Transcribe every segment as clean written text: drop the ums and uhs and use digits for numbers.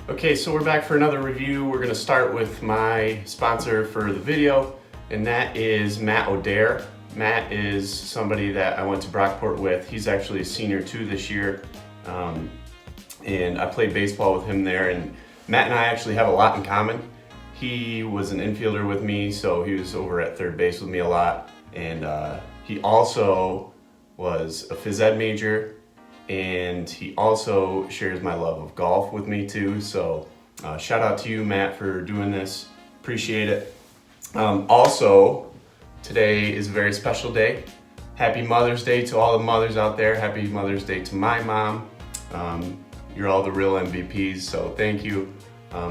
Okay, so we're back for another review. We're gonna start with my sponsor for the video, and that is Matt O'Dare. Matt is somebody that I went to Brockport with. He's actually a senior too this year. And I played baseball with him there, and Matt and I actually have a lot in common. He was an infielder with me, so he was over at third base with me a lot. And he also was a phys ed major, and he also shares my love of golf with me too. So shout out to you, Matt, for doing this. Appreciate it. Also, today is a very special day. Happy Mother's Day to all the mothers out there. Happy Mother's Day to my mom. You're all the real MVPs, so thank you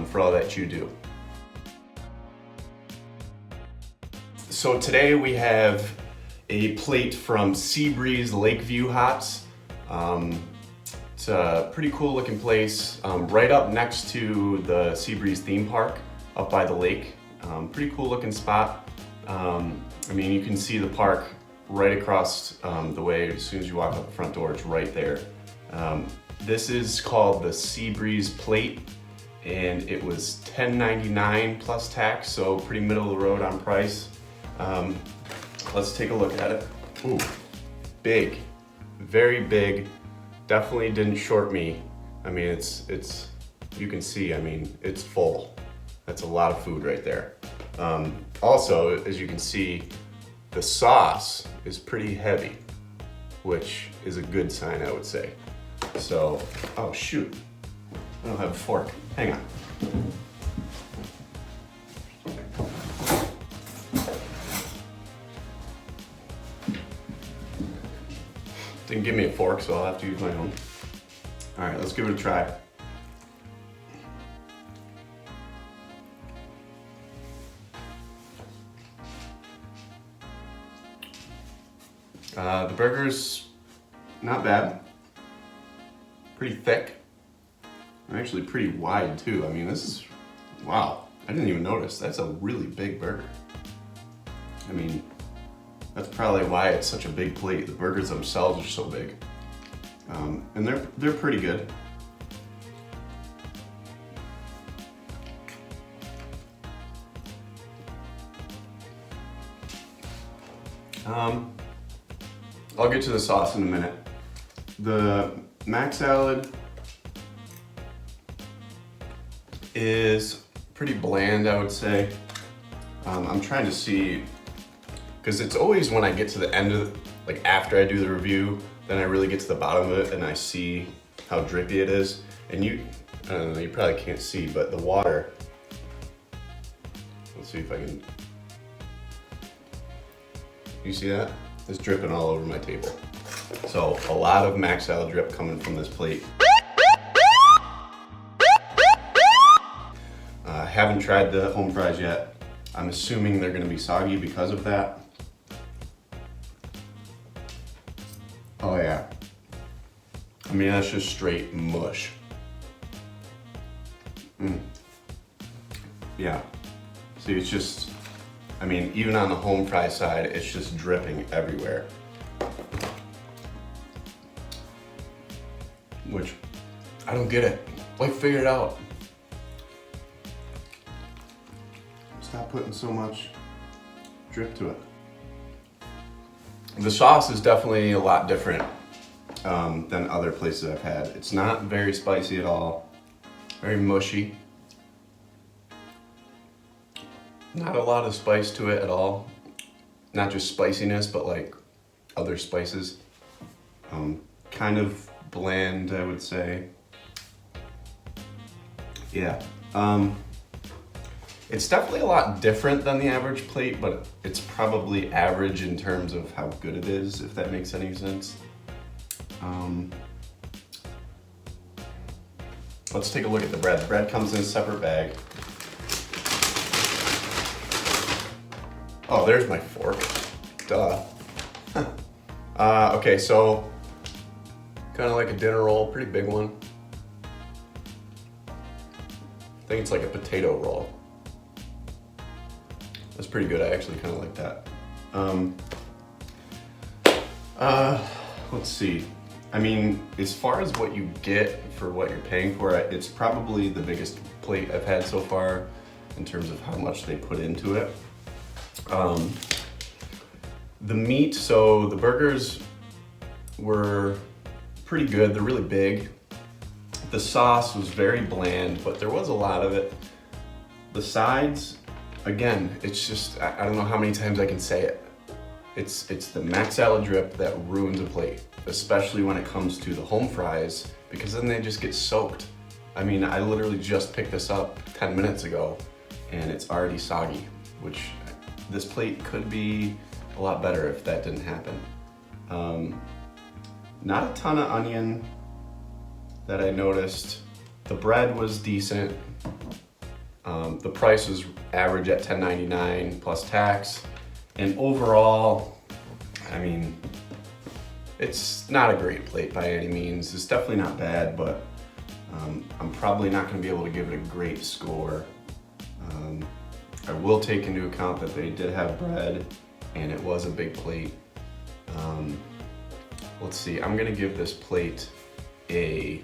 for all that you do. So today we have a plate from SeaBreeze Lakeview Hops. It's a pretty cool looking place, right up next to the SeaBreeze theme park up by the lake. Pretty cool looking spot. I mean, you can see the park right across the way. As soon as you walk out the front door, it's right there. This is called the SeaBreeze plate, and it was $10.99 plus tax, so pretty middle of the road on price. Let's take a look at it. Ooh, big, very big. Definitely didn't short me. I mean, it's you can see, I mean, it's full. That's a lot of food right there. Also, as you can see, the sauce is pretty heavy, which is a good sign, I would say. So, oh shoot, I don't have a fork. Hang on. Didn't give me a fork, so I'll have to use my own. All right, let's give it a try. The burger's not bad. Pretty thick. And actually pretty wide too. I mean, this is, wow. I didn't even notice. That's a really big burger. I mean, that's probably why it's such a big plate. The burgers themselves are so big. And they're pretty good. I'll get to the sauce in a minute. The mac salad is pretty bland, I would say. I'm trying to see, because it's always when I get to the end of, like after I do the review, then I really get to the bottom of it and I see how drippy it is. And I don't know, you probably can't see, but the water, let's see if I can, you see that? It's dripping all over my table. So a lot of mac salad drip coming from this plate. Haven't tried the home fries yet. I'm assuming they're gonna be soggy because of that. Oh yeah. I mean, that's just straight mush. Yeah. See, it's just, I mean, even on the home fry side, it's just dripping everywhere. Which, I don't get it. Like, figure it out. Stop putting so much drip to it. The sauce is definitely a lot different than other places I've had. It's not very spicy at all. Very mushy. Not a lot of spice to it at all. Not just spiciness, but like other spices. Kind of bland, I would say. Yeah. It's definitely a lot different than the average plate, but it's probably average in terms of how good it is, if that makes any sense. Let's take a look at the bread. The bread comes in a separate bag. Oh, there's my fork. Duh. Okay, so kind of like a dinner roll, pretty big one. I think it's like a potato roll. That's pretty good. I actually kind of like that. Let's see. I mean, as far as what you get for what you're paying for, it's probably the biggest plate I've had so far in terms of how much they put into it. The meat, so the burgers were pretty good. They're really big. The sauce was very bland, but there was a lot of it. The sides, again, it's just, I don't know how many times I can say it. It's the mac salad drip that ruins a plate, especially when it comes to the home fries, because then they just get soaked. I mean, I literally just picked this up 10 minutes ago and it's already soggy, which this plate could be a lot better if that didn't happen. Not a ton of onion that I noticed. The bread was decent. The price was average at $10.99 plus tax. And overall, I mean, it's not a great plate by any means. It's definitely not bad, but I'm probably not gonna be able to give it a great score. I will take into account that they did have bread and it was a big plate. Let's see, I'm gonna give this plate a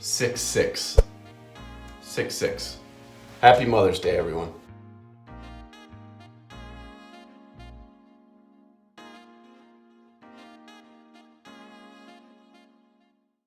6.6. 6.6. Happy Mother's Day, everyone.